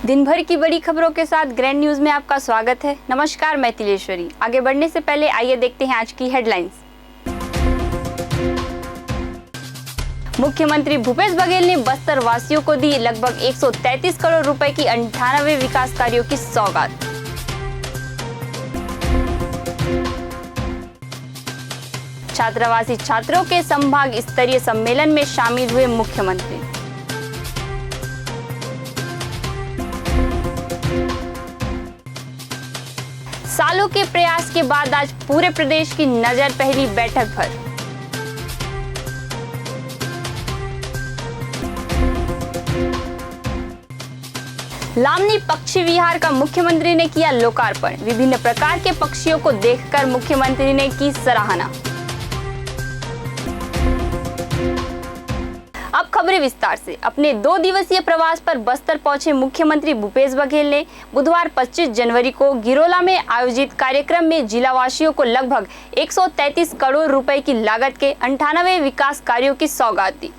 दिन भर की बड़ी खबरों के साथ ग्रैंड न्यूज में आपका स्वागत है। नमस्कार, मैं तिलेश्वरी। आगे बढ़ने से पहले आइए देखते हैं आज की हेडलाइंस। मुख्यमंत्री भूपेश बघेल ने बस्तर वासियों को दी लगभग 133 करोड़ रुपए की 98 विकास कार्यों की सौगात। छात्रावासी छात्रों के संभाग स्तरीय सम्मेलन में शामिल हुए मुख्यमंत्री। सालों के प्रयास के बाद आज पूरे प्रदेश की नजर पहली बैठक पर। लामनी पक्षी विहार का मुख्यमंत्री ने किया लोकार्पण। विभिन्न प्रकार के पक्षियों को देखकर मुख्यमंत्री ने की सराहना। अब खबरें विस्तार से। अपने 2 दिवसीय प्रवास पर बस्तर पहुंचे मुख्यमंत्री भूपेश बघेल ने बुधवार 25 जनवरी को गिरोला में आयोजित कार्यक्रम में जिलावासियों को लगभग 133 करोड़ रुपए की लागत के 98 विकास कार्यों की सौगात दी।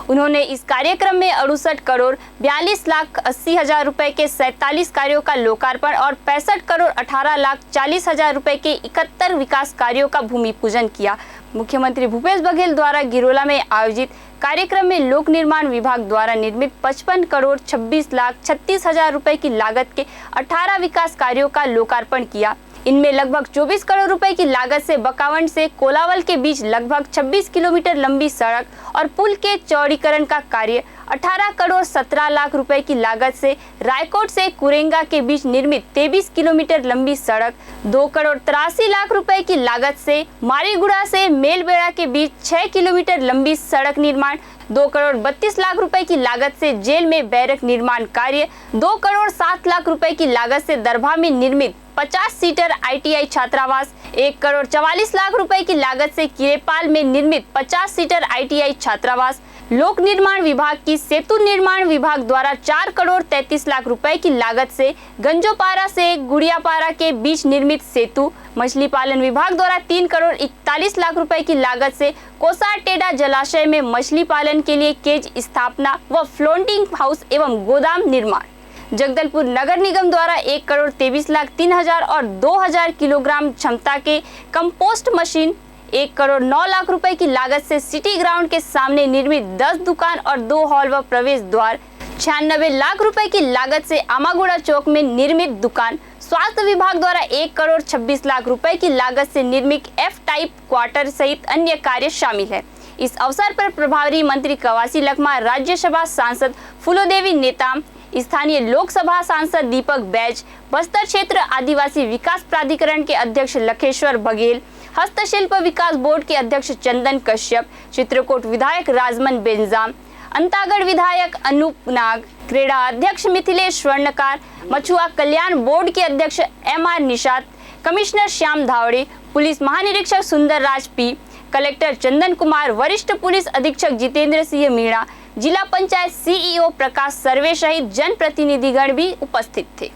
उन्होंने इस कार्यक्रम में 68 करोड़ 42 लाख 80 हजार रुपए के 47 कार्यों का लोकार्पण और 65 करोड़ 18 लाख 40 हजार रुपए के 71 विकास कार्यों का भूमि पूजन किया। मुख्यमंत्री भूपेश बघेल द्वारा गिरोला में आयोजित कार्यक्रम में लोक निर्माण विभाग द्वारा निर्मित 55 करोड़ 26 लाख 36 हजार रुपए की लागत के 18 विकास कार्यों का लोकार्पण किया। इनमें लगभग 24 करोड़ रुपए की लागत से बकावंड से कोलावल के बीच लगभग 26 किलोमीटर लंबी सड़क और पुल के चौड़ीकरण का कार्य, 18 करोड़ 17 लाख रुपए की लागत से रायकोट से कुरेंगा के बीच निर्मित 23 किलोमीटर लंबी सड़क, 2 करोड़ 83 लाख रुपए की लागत से मारीगुड़ा से मेलबेड़ा के बीच 6 किलोमीटर लंबी सड़क निर्माण, 2 करोड़ 32 लाख रुपए की लागत से जेल में बैरक निर्माण कार्य, 2 करोड़ 7 लाख रुपए की लागत से दरभा में निर्मित 50 सीटर ITI छात्रावास, 1 करोड़ 44 लाख रुपए की लागत से किरेपाल में निर्मित 50 सीटर ITI छात्रावास, लोक निर्माण विभाग की सेतु निर्माण विभाग द्वारा 4 करोड़ 33 लाख रुपए की लागत से गंजोपारा से गुड़ियापारा के बीच निर्मित सेतु, मछली पालन विभाग द्वारा 3 करोड़ 41 लाख रुपए की लागत से कोसार टेढ़ा जलाशय में मछली पालन के लिए केज स्थापना व फ्लोटिंग हाउस एवं गोदाम निर्माण। जगदलपुर नगर निगम द्वारा 1 करोड़ 23 लाख 3 हजार और 2000 किलोग्राम क्षमता के कंपोस्ट मशीन, 1 करोड़ 9 लाख रुपए की लागत से सिटी ग्राउंड के सामने निर्मित 10 दुकान और 2 हॉल व प्रवेश द्वार, 96 लाख रुपए की लागत से आमागुड़ा चौक में निर्मित दुकान, स्वास्थ्य विभाग द्वारा 1 करोड़ 26 लाख रुपए की लागत से निर्मित F टाइप क्वार्टर सहित अन्य कार्य शामिल है। इस अवसर पर प्रभारी मंत्री कवासी लखमा, राज्यसभा सांसद फूलोदेवी नेताम, स्थानीय लोकसभा सांसद दीपक बैज, बस्तर क्षेत्र आदिवासी विकास प्राधिकरण के अध्यक्ष लखेश्वर बघेल, हस्तशिल्प विकास बोर्ड के अध्यक्ष चंदन कश्यप, चित्रकूट विधायक राजमन बेंजाम, अंतागढ़ विधायक अनूप नाग, क्रीड़ा अध्यक्ष मिथिलेश स्वर्णकार, मछुआ कल्याण बोर्ड के अध्यक्ष MR Nishad, commissioner Shyam Dhawade, police महानिरीक्षक सुंदर राज पी, कलेक्टर चंदन कुमार, वरिष्ठ पुलिस अधीक्षक जितेंद्र सिंह मीणा, जिला पंचायत CEO प्रकाश सर्वे सहित जनप्रतिनिधिगण भी उपस्थित थे।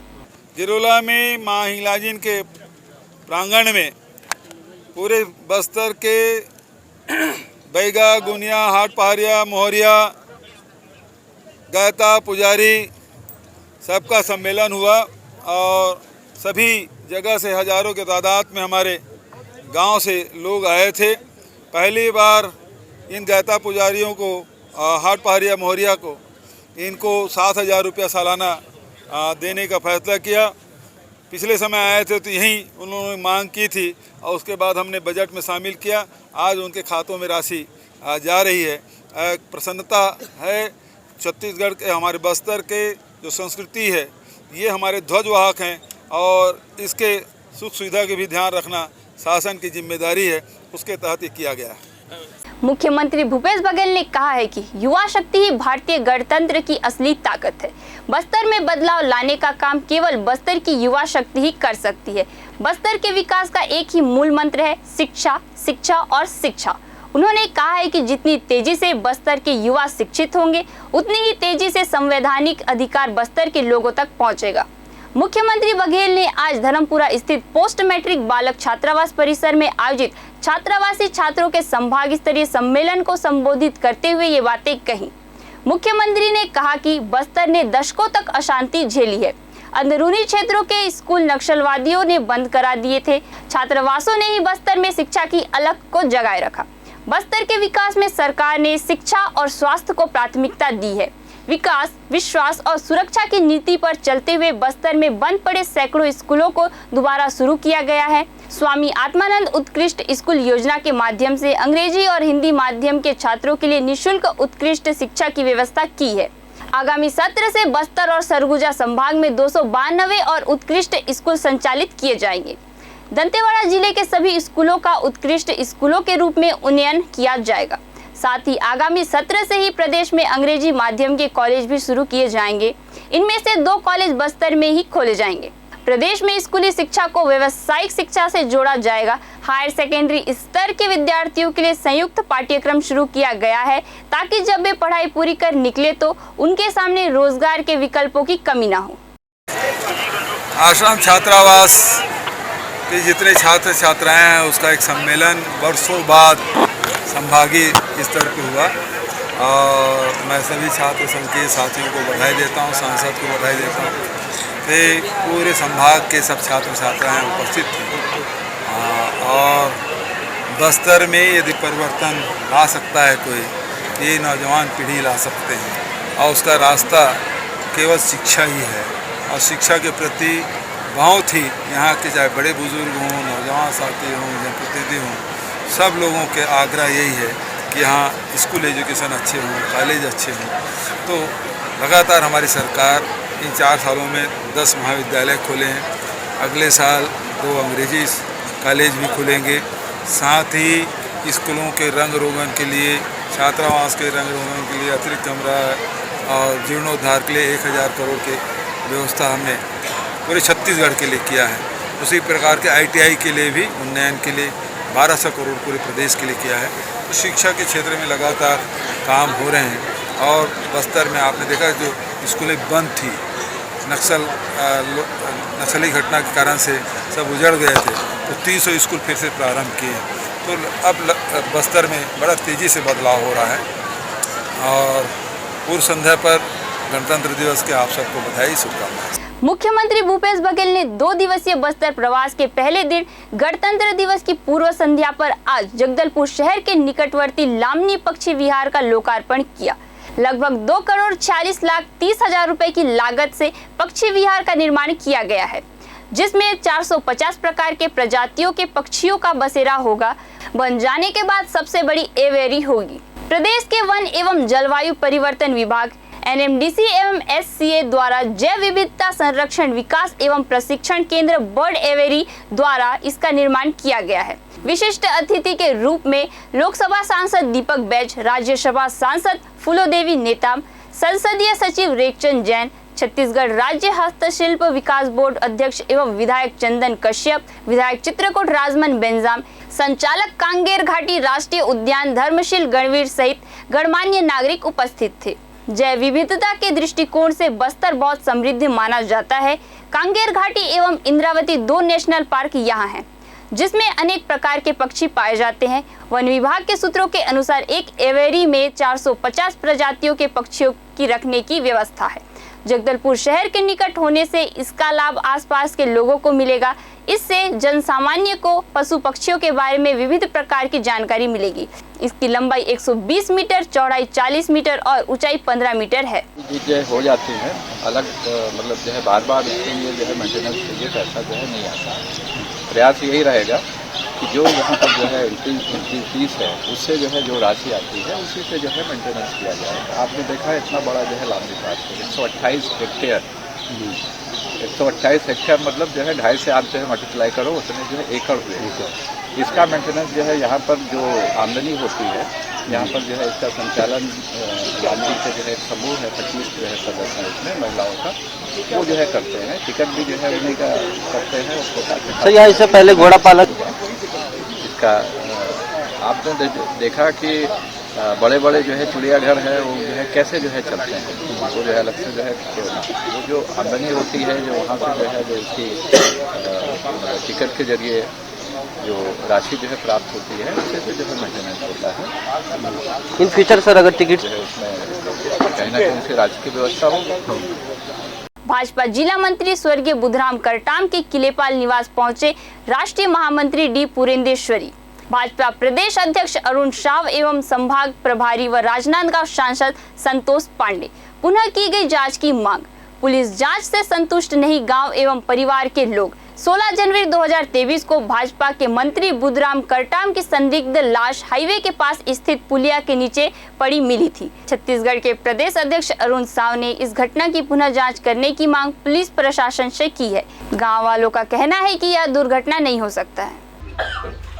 गिरोला में मां हिंगलाजिन के प्रांगण में पूरे बस्तर के बैगा, गुनिया, हाट पहाड़िया, मोहरिया, गायता, पुजारी सबका सम्मेलन हुआ और सभी जगह से हजारों के तादाद में हमारे गांव से लोग आए थे। पहली बार इन गायता पुजारियों को, हाट पहाड़िया, मोहरिया को, इनको 7,000 रुपया सालाना देने का फैसला किया। पिछले समय आए थे तो यहीं उन्होंने मांग की थी और उसके बाद हमने बजट में शामिल किया। आज उनके खातों में राशि जा रही है। प्रसन्नता है। छत्तीसगढ़ के, हमारे बस्तर के जो संस्कृति है, ये हमारे ध्वजवाहक हैं और इसके सुख सुविधा के भी ध्यान रखना शासन की जिम्मेदारी है। उसके तहत ये किया गया है। मुख्यमंत्री भूपेश बघेल ने कहा है कि युवा शक्ति ही भारतीय गणतंत्र की असली ताकत है। बस्तर में बदलाव लाने का काम केवल बस्तर की युवा शक्ति ही कर सकती है। बस्तर के विकास का एक ही मूल मंत्र है, शिक्षा, शिक्षा और शिक्षा। उन्होंने कहा है कि जितनी तेजी से बस्तर के युवा शिक्षित होंगे, उतनी ही तेजी से संवैधानिक अधिकार बस्तर के लोगों तक पहुंचेगा। मुख्यमंत्री बघेल ने आज धर्मपुरा स्थित पोस्ट मैट्रिक बालक छात्रावास परिसर में आयोजित छात्रावासी छात्रों के संभाग स्तरीय सम्मेलन को संबोधित करते हुए ये बातें कही। मुख्यमंत्री ने कहा कि बस्तर ने दशकों तक अशांति झेली है। अंदरूनी क्षेत्रों के स्कूल नक्सलवादियों ने बंद करा दिए थे। छात्रावासों ने ही बस्तर में शिक्षा की अलख को जगाए रखा। बस्तर के विकास में सरकार ने शिक्षा और स्वास्थ्य को प्राथमिकता दी है। विकास, विश्वास और सुरक्षा की नीति पर चलते हुए बस्तर में बंद पड़े सैकड़ों स्कूलों को दोबारा शुरू किया गया है। स्वामी आत्मानंद उत्कृष्ट स्कूल योजना के माध्यम से अंग्रेजी और हिंदी माध्यम के छात्रों के लिए निःशुल्क उत्कृष्ट शिक्षा की व्यवस्था की है। आगामी सत्र से बस्तर और सरगुजा संभाग में 292 और उत्कृष्ट स्कूल संचालित किए जाएंगे। दंतेवाड़ा जिले के सभी स्कूलों का उत्कृष्ट स्कूलों के रूप में उन्नयन किया जाएगा। साथ ही आगामी सत्र से ही प्रदेश में अंग्रेजी माध्यम के कॉलेज भी शुरू किए जाएंगे। इनमें से 2 कॉलेज बस्तर में ही खोले जाएंगे। प्रदेश में स्कूली शिक्षा को व्यावसायिक शिक्षा से जोड़ा जाएगा। हायर सेकेंडरी स्तर के विद्यार्थियों के लिए संयुक्त पाठ्यक्रम शुरू किया गया है ताकि जब वे पढ़ाई पूरी कर निकले तो उनके सामने रोजगार के विकल्पों की कमी ना हो। आश्रम छात्रावास के जितने छात्र छात्राएं हैं उसका एक सम्मेलन वर्षों बाद संभागीय स्तर पर हुआ और मैं सभी छात्र संघ के साथियों को बधाई देता हूं, सांसद को बधाई देता हूं। पूरे संभाग के सब छात्र छात्राएं उपस्थित थे और बस्तर में यदि परिवर्तन ला सकता है कोई, ये नौजवान पीढ़ी ला सकते हैं और उसका रास्ता केवल शिक्षा ही है। और शिक्षा के प्रति बहुत ही यहाँ के चाहे बड़े बुजुर्ग हों, नौजवान साथी हों, जनप्रतिनिधि हों, सब लोगों के आग्रह यही है कि यहाँ स्कूल एजुकेशन अच्छे हों, कॉलेज अच्छे हों। तो लगातार हमारी सरकार इन 4 सालों में 10 महाविद्यालय खोले हैं। अगले साल 2 अंग्रेजी कॉलेज भी खुलेंगे। साथ ही स्कूलों के रंग रोगन के लिए, छात्रावास के रंग रोगन के लिए अतिरिक्त कमरा और जीर्णोद्धार के लिए 1000 करोड़ की व्यवस्था हमने पूरे छत्तीसगढ़ के लिए किया है। उसी प्रकार के ITI के लिए भी उन्नयन के लिए 1200 करोड़ पूरे प्रदेश के लिए किया है। तो शिक्षा के क्षेत्र में लगातार काम हो रहे हैं और बस्तर में आपने देखा जो स्कूलें बंद थी, नक्सली घटना के कारण से सब उजड़ गए थे, तो 300 स्कूल फिर से प्रारंभ किए। तो अब बस्तर में बड़ा तेज़ी से बदलाव हो रहा है और पूर्व संध्या पर गणतंत्र दिवस के आप सबको बधाई, शुभकामनाएं। मुख्यमंत्री भूपेश बघेल ने 2 दिवसीय बस्तर प्रवास के पहले दिन गणतंत्र दिवस की पूर्व संध्या पर आज जगदलपुर शहर के निकटवर्ती लामनी पक्षी विहार का लोकार्पण किया। लगभग 2,46,30,000 रुपए की लागत से पक्षी विहार का निर्माण किया गया है, जिसमें 450 प्रकार के प्रजातियों के पक्षियों का बसेरा होगा। बन जाने के बाद सबसे बड़ी एवेरी होगी। प्रदेश के वन एवं जलवायु परिवर्तन विभाग, NMDC एवं SCA द्वारा जैव विविधता संरक्षण विकास एवं प्रशिक्षण केंद्र बर्ड एवेरी द्वारा इसका निर्माण किया गया है। विशिष्ट अतिथि के रूप में लोकसभा सांसद दीपक बैज, राज्यसभा सांसद फूलोदेवी नेताम, संसदीय सचिव रेखचंद जैन, छत्तीसगढ़ राज्य हस्तशिल्प विकास बोर्ड अध्यक्ष एवं विधायक चंदन कश्यप, विधायक चित्रकूट राजमन बेंजाम, संचालक कांगेर घाटी राष्ट्रीय उद्यान धर्मशील गणवीर सहित गणमान्य नागरिक उपस्थित थे। जैव विविधता के दृष्टिकोण से बस्तर बहुत समृद्ध माना जाता है। कांगेर घाटी एवं इंद्रावती 2 नेशनल पार्क यहाँ हैं, जिसमें अनेक प्रकार के पक्षी पाए जाते हैं। वन विभाग के सूत्रों के अनुसार एक एवेरी में 450 प्रजातियों के पक्षियों की रखने की व्यवस्था है। जगदलपुर शहर के निकट होने से इसका लाभ आसपास के लोगों को मिलेगा। इससे जनसामान्य को पशु पक्षियों के बारे में विविध प्रकार की जानकारी मिलेगी। इसकी लंबाई 120 मीटर, चौड़ाई 40 मीटर और ऊंचाई 15 मीटर है। जो हो जाती है अलग, मतलब जो है बार-बार इसके लिए जो है मेंटेनेंस के लिए पैसा जो है नहीं आता। प्रयास यही रहेगा कि जो यहाँ पर जो है एंट्री फीस है उससे जो है जो राशि आती है उसी से जो है मेंटेनेंस किया जाएगा। आपने देखा है इतना बड़ा जो है लामनी पार्क है, 128 हेक्टेयर। 128 हेक्टेयर मतलब जो है 2.5 से आप जो है मल्टीप्लाई करो उतने जो है एकड़ हुए। इसका मेंटेनेंस जो है यहाँ पर जो आमदनी होती है, यहाँ पर जो है इसका संचालन लामनी के जो है एक समूह है, 25 जो है सदस्य हैं इसमें महिलाओं का, वो जो है करते हैं। टिकट भी जो है उन्हीं का करते हैं उसको। सर यहाँ इससे पहले घोड़ा पालक इसका आपने देखा कि बड़े बड़े जो है चिड़ियाघर है वो जो है कैसे जो है चलते हैं, वो जो है अलग से जो है वो जो आमदनी होती है जो वहाँ से जो है जो उसकी टिकट के जरिए जो राशि जो है प्राप्त होती है उससे जो है मेंटेनेंस होता है। इन फ्यूचर सर अगर टिकट जो है उसमें कहीं ना कहीं उनसे राजकीय व्यवस्था हो। भाजपा जिला मंत्री स्वर्गीय बुधराम करटाम के किलेपाल निवास पहुंचे राष्ट्रीय महामंत्री डी पुरेंदेश्वरी, भाजपा प्रदेश अध्यक्ष अरुण शाह एवं संभाग प्रभारी व राजनांदगांव सांसद संतोष पांडे। पुनः की गई जांच की मांग। पुलिस जांच से संतुष्ट नहीं गांव एवं परिवार के लोग। 16 जनवरी 2023 को भाजपा के मंत्री बुधराम करटाम की संदिग्ध लाश हाईवे के पास स्थित पुलिया के नीचे पड़ी मिली थी। छत्तीसगढ़ के प्रदेश अध्यक्ष अरुण शाह ने इस घटना की पुनः जांच करने की मांग पुलिस प्रशासन से की है। गांव वालों का कहना है कि यह दुर्घटना नहीं हो सकता है।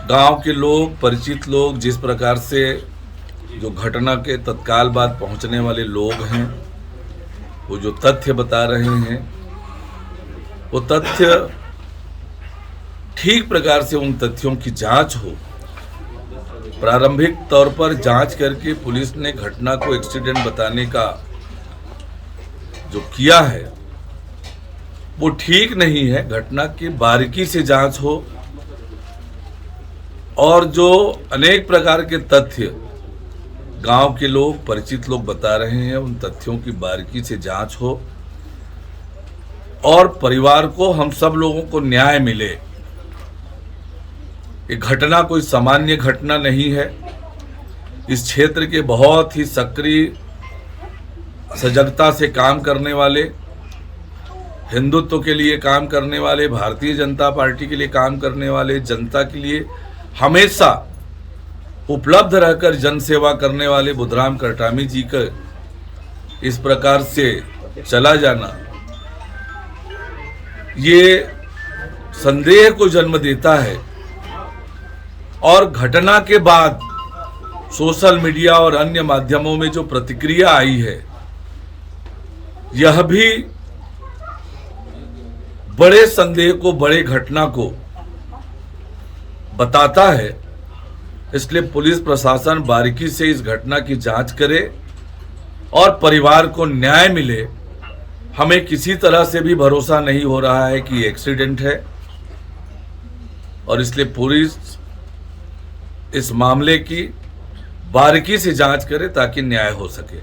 गांव के लोग, परिचित लोग, जिस प्रकार से जो घटना के तत्काल बाद पहुंचने वाले लोग हैं, वो जो तथ्य बता रहे हैं, वो तथ्य ठीक प्रकार से उन तथ्यों की जांच हो। प्रारंभिक तौर पर जांच करके पुलिस ने घटना को एक्सीडेंट बताने का जो किया है वो ठीक नहीं है। घटना की बारीकी से जांच हो और जो अनेक प्रकार के तथ्य गांव के लोग, परिचित लोग बता रहे हैं, उन तथ्यों की बारीकी से जांच हो और परिवार को, हम सब लोगों को न्याय मिले। ये घटना कोई सामान्य घटना नहीं है। इस क्षेत्र के बहुत ही सक्रिय, सजगता से काम करने वाले, हिंदुत्व के लिए काम करने वाले, भारतीय जनता पार्टी के लिए काम करने वाले, जनता के लिए हमेशा उपलब्ध रहकर जन सेवा करने वाले बुधराम करटामी जी का इस प्रकार से चला जाना, ये संदेह को जन्म देता है। और घटना के बाद सोशल मीडिया और अन्य माध्यमों में जो प्रतिक्रिया आई है, यह भी बड़े संदेह को, बड़े घटना को बताता है। इसलिए पुलिस प्रशासन बारीकी से इस घटना की जांच करे और परिवार को न्याय मिले। हमें किसी तरह से भी भरोसा नहीं हो रहा है कि एक्सीडेंट है और इसलिए पुलिस इस मामले की बारीकी से जांच करे ताकि न्याय हो सके।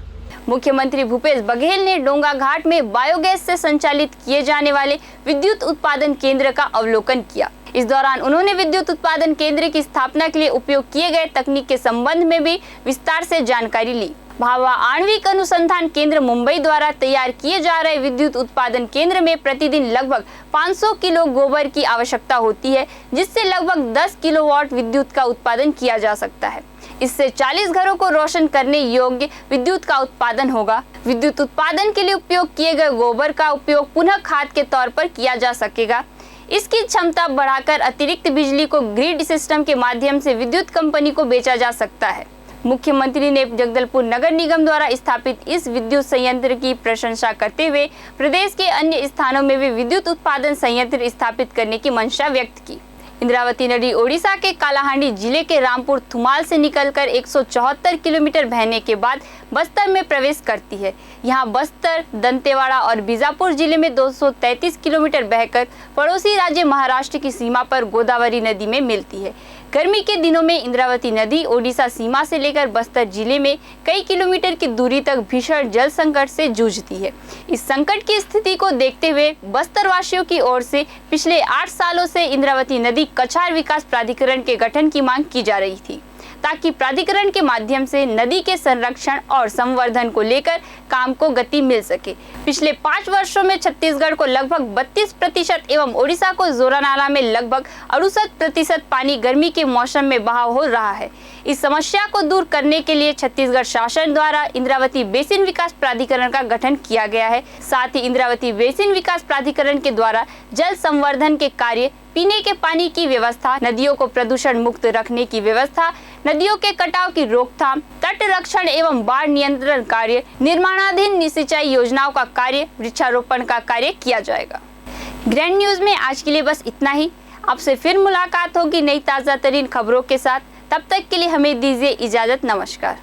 मुख्यमंत्री भूपेश बघेल ने डोंगा घाट में बायोगैस से संचालित किए जाने वाले विद्युत उत्पादन केंद्र का अवलोकन किया। इस दौरान उन्होंने विद्युत उत्पादन केंद्र की स्थापना के लिए उपयोग किए गए तकनीक के संबंध में भी विस्तार से जानकारी ली। भाभा आणविक अनुसंधान केंद्र मुंबई द्वारा तैयार किए जा रहे विद्युत उत्पादन केंद्र में प्रतिदिन लगभग 500 किलो गोबर की आवश्यकता होती है, जिससे लगभग 10 किलोवाट विद्युत का उत्पादन किया जा सकता है। इससे 40 घरों को रोशन करने योग्य विद्युत का उत्पादन होगा। विद्युत उत्पादन के लिए उपयोग किए गए गोबर का उपयोग पुनः खाद के तौर पर किया जा सकेगा। इसकी क्षमता बढ़ाकर अतिरिक्त बिजली को ग्रिड सिस्टम के माध्यम से विद्युत कंपनी को बेचा जा सकता है। मुख्यमंत्री ने जगदलपुर नगर निगम द्वारा स्थापित इस विद्युत संयंत्र की प्रशंसा करते हुए प्रदेश के अन्य स्थानों में भी विद्युत उत्पादन संयंत्र स्थापित करने की मंशा व्यक्त की। इंद्रावती नदी ओडिशा के कालाहांडी जिले के रामपुर थुमाल से निकलकर 174 किलोमीटर बहने के बाद बस्तर में प्रवेश करती है। यहाँ बस्तर, दंतेवाड़ा और बीजापुर जिले में 233 किलोमीटर बहकर पड़ोसी राज्य महाराष्ट्र की सीमा पर गोदावरी नदी में मिलती है। गर्मी के दिनों में इंद्रावती नदी ओडिशा सीमा से लेकर बस्तर जिले में कई किलोमीटर की दूरी तक भीषण जल संकट से जूझती है। इस संकट की स्थिति को देखते हुए बस्तर वासियों की ओर से पिछले 8 सालों से इंद्रावती नदी कछार विकास प्राधिकरण के गठन की मांग की जा रही थी, ताकि प्राधिकरण के माध्यम से नदी के संरक्षण और संवर्धन को लेकर काम को गति मिल सके। पिछले 5 वर्षों में छत्तीसगढ़ को लगभग 32% एवं ओडिशा को जोरानाला में लगभग 68% पानी गर्मी के मौसम में बहाव हो रहा है। इस समस्या को दूर करने के लिए छत्तीसगढ़ शासन द्वारा इंद्रावती बेसिन विकास प्राधिकरण का गठन किया गया है। साथ ही इंद्रावती बेसिन विकास प्राधिकरण के द्वारा जल संवर्धन के कार्य, पीने के पानी की व्यवस्था, नदियों को प्रदूषण मुक्त रखने की व्यवस्था, नदियों के कटाव की रोकथाम, तट रक्षण एवं बाढ़ नियंत्रण कार्य, निर्माणाधीन सिंचाई योजनाओं का कार्य, वृक्षारोपण का कार्य किया जाएगा। ग्रैंड न्यूज में आज के लिए बस इतना ही। आपसे फिर मुलाकात होगी नई ताजा तरीन खबरों के साथ। तब तक के लिए हमें दीजिए इजाजत। नमस्कार।